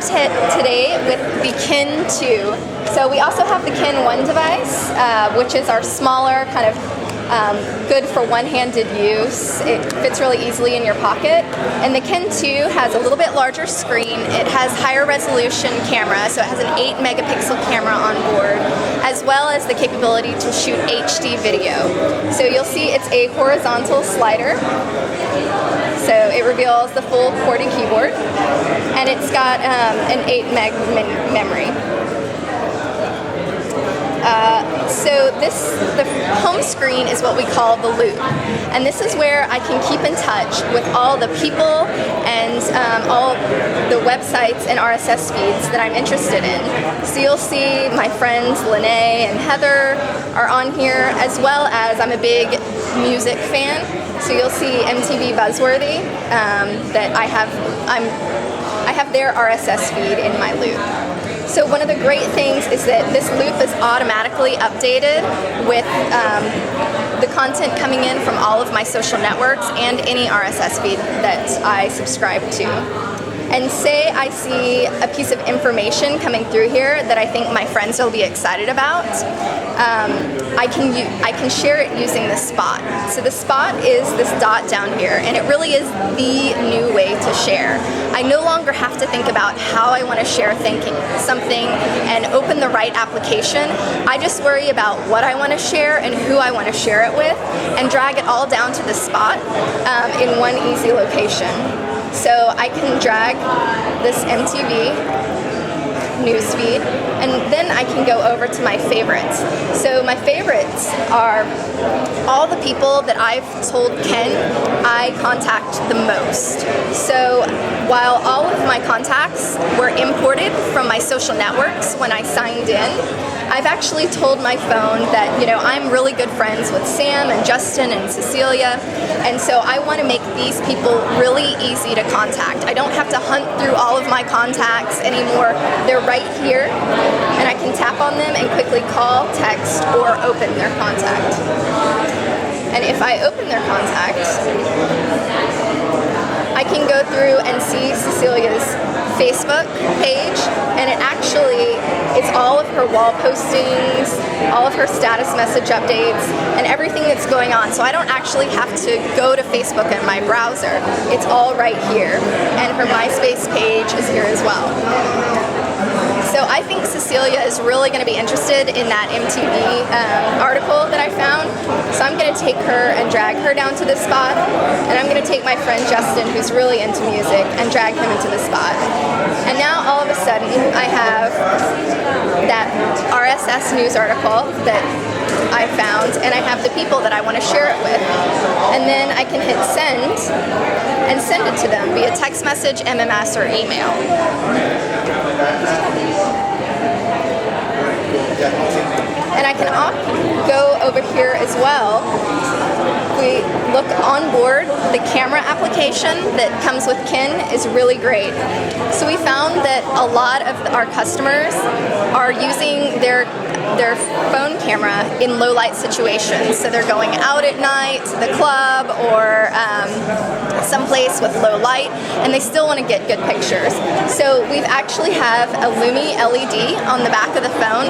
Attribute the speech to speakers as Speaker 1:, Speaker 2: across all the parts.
Speaker 1: today with the Kin 2. So we also have the Kin 1 device, which is our smaller, kind of good for one-handed use. It fits really easily in your pocket. And the Kin 2 has a little bit larger screen. It has higher resolution camera, so it has an 8 megapixel camera on board, as well as the capability to shoot HD video. So you'll see it's a horizontal slider. So it reveals the full QWERTY keyboard, and it's got an 8 meg memory. So the home screen is what we call the loop, and this is where I can keep in touch with all the people and all the websites and RSS feeds that I'm interested in. So you'll see my friends Lene and Heather are on here, as well as I'm a big music fan. So you'll see MTV Buzzworthy that I have their RSS feed in my loop. So one of the great things is that this loop is automatically updated with the content coming in from all of my social networks and any RSS feed that I subscribe to. And say I see a piece of information coming through here that I think my friends will be excited about, I can share it using the spot. So the spot is this dot down here, and it really is the new way to share. I no longer have to think about how I want to share something and open the right application. I just worry about what I want to share and who I want to share it with, and drag it all down to the spot in one easy location. So I can drag this MTV newsfeed, and then I can go over to my favorites. So my favorites are all the people that I've told Ken I contact the most. So while all of my contacts were imported from my social networks when I signed in, I've actually told my phone that, I'm really good friends with Sam and Justin and Cecilia, and so I want to make these people really easy to contact. I don't have to hunt through all of my contacts anymore. They're right here, and I can tap on them and quickly call, text, or open their contact. And if I open their contact, I can go through and see Cecilia's Facebook page, and it's all of her wall postings, all of her status message updates, and everything that's going on. So I don't actually have to go to Facebook in my browser. It's all right here. And her MySpace page is here as well. So I think Cecilia is really going to be interested in that MTV article that I found. So I'm going to take her and drag her down to this spot, and I'm going to take my friend Justin, who's really into music, and drag him into the spot. And now all of a sudden I have that RSS news article that I found, and I have the people that I want to share it with. And then I can hit send and send it to them via text message, MMS, or email. And I can go over here as well. We look on board, the camera application that comes with Kin is really great. So we found that a lot of our customers are using their phone camera in low light situations. So they're going out at night to the club or someplace with low light, and they still want to get good pictures. So we actually have a Lumi LED on the back of the phone,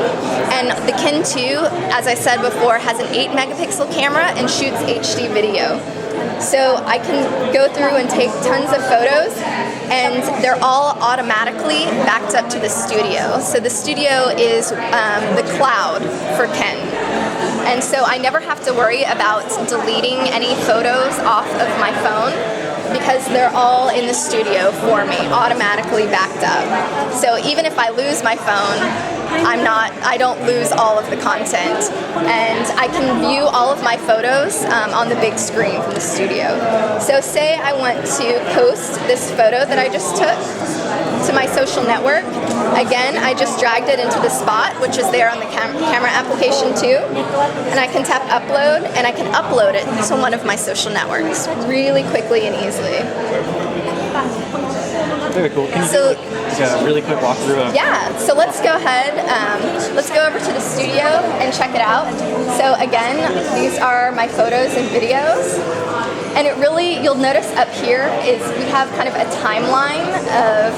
Speaker 1: and the Kin 2, as I said before, has an 8 megapixel camera and shoots HD video. So I can go through and take tons of photos, and they're all automatically backed up to the studio. So the studio is the cloud for Ken. And so I never have to worry about deleting any photos off of my phone, because they're all in the studio for me, automatically backed up. So even if I lose my phone, I don't lose all of the content, and I can view all of my photos on the big screen from the studio. So say I want to post this photo that I just took to my social network. Again, I just dragged it into the spot, which is there on the camera application too, and I can tap upload, and I can upload it to one of my social networks really quickly and easily.
Speaker 2: Very cool. Can you do a really quick walkthrough of?
Speaker 1: Yeah, so let's go ahead, let's go over to the studio and check it out. So again, these are my photos and videos. And it really, you'll notice up here is we have kind of a timeline of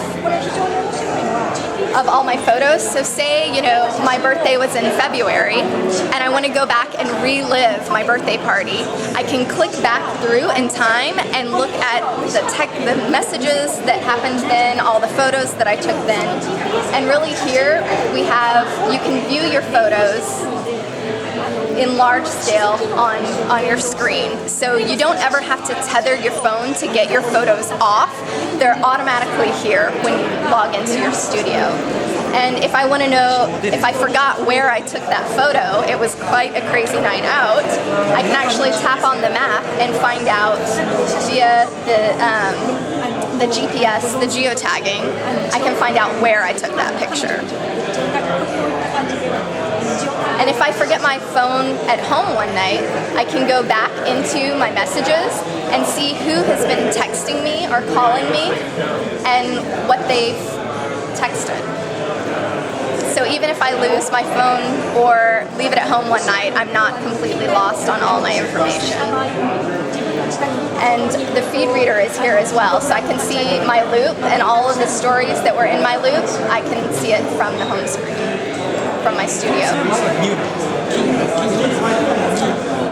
Speaker 1: of all my photos. So say, my birthday was in February and I want to go back and relive my birthday party. I can click back through in time and look at the messages that happened then, all the photos that I took then. And really here you can view your photos in large scale on your screen. So you don't ever have to tether your phone to get your photos off. They're automatically here when you log into your studio. And if I want to know, if I forgot where I took that photo, it was quite a crazy night out, I can actually tap on the map and find out via the GPS, the geotagging, I can find out where I took that picture. And if I forget my phone at home one night, I can go back into my messages and see who has been texting me or calling me and what they've texted. So even if I lose my phone or leave it at home one night, I'm not completely lost on all my information. And the feed reader is here as well, so I can see my loop and all of the stories that were in my loop. I can see it from the home screen, from my studio.